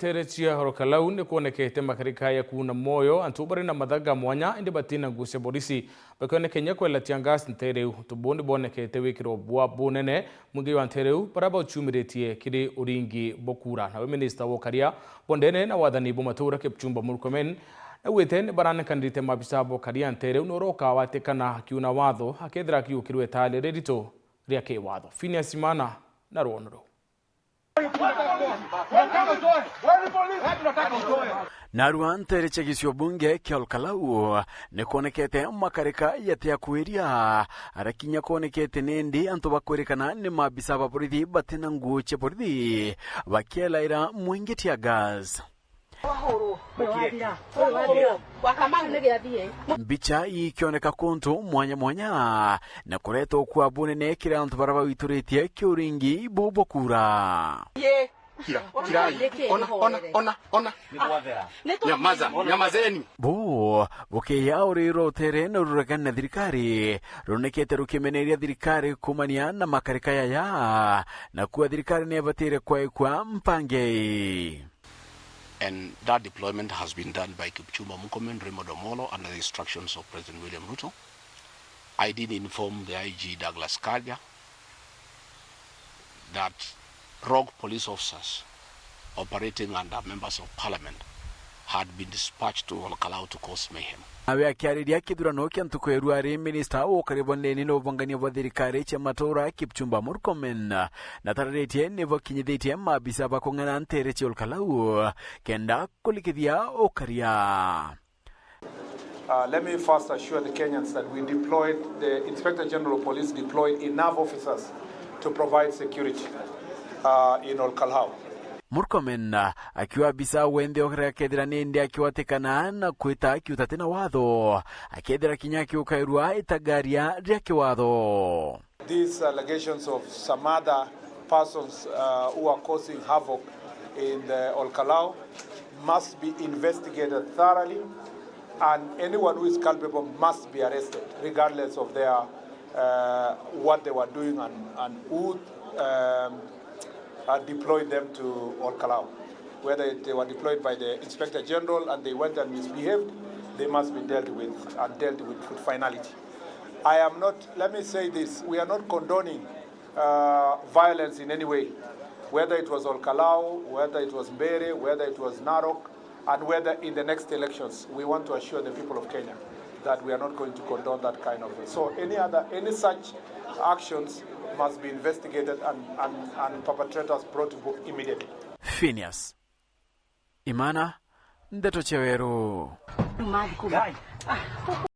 Terechia horokalau ni kuonekete makarika ya kuna moyo antubari na madaga mwanya indi batina nguse borisi bakone Kenya kwela tiangas ntereu tubondi bonekete wikiro bua bonene mugi wa ntereu paraba uchumiretie kidi uringi bokura na minister wokaria bondene na wadani bomatura Kipchumba Murkomen na weten barane kandite mabisa bokaria ntereu noroka watekana kiuna watho akedra kiukirwe tale redito riake watho Phineas Imana na Ronro Naruan terechegisio bunge kiolkalau ne konekete makarika yatia kuiria arakinya konekete nendi antoba kuirikana ne mabisa bapolithi batena nguche polithi bakielaira mwingetia gas Mbicha ikioneka kuntu mwanya na kureto kwa bunene kira antu baraba wituritie kiuringi bobokura Nyamazeni. Bukeya uriro tere na ruragana thirikari runekete rukimeneria thirikari kumania na makarika ya na kuwa thirikari nebatire kwa mpange. And that deployment has been done by Kipchumba Murkomen, Raymond Omolo, under the instructions of President William Ruto. I did inform the IG Douglas Kanja that rogue police officers operating under members of parliament had been dispatched to Olkalau to cause mayhem. Awe akiariria kithurano kia ntuku eruari minister wokariboneni no bongania bwa thirikari cha matora Kipchumba Murkomen na tararetie nivo kinyithitie mabisa bakong'ana ntere cha Olkalau kenda kulikithia okaria. Let me first assure the Kenyans that the Inspector General of Police deployed enough officers to provide security in Olkalau. Murkomen akiwa bisa wende okra kedra nende akiwa tekana na kuita akiuta tena watho akedra kinyaki ukairua itagaria riake watho. These allegations of some other persons who are causing havoc in the Olkalau must be investigated thoroughly, and anyone who is culpable must be arrested regardless of their what they were doing and who deployed them to Olkalau. Whether they were deployed by the Inspector General and they went and misbehaved, they must be dealt with and dealt with finality. I am not, let me say this, we are not condoning violence in any way. Whether it was Olkalau, whether it was Mbere, whether it was Narok, and whether in the next elections, we want to assure the people of Kenya that we are not going to condone that kind of thing. So any such actions must be investigated and perpetrators brought to book immediately. Phineas Imana Ndeto Cheweru.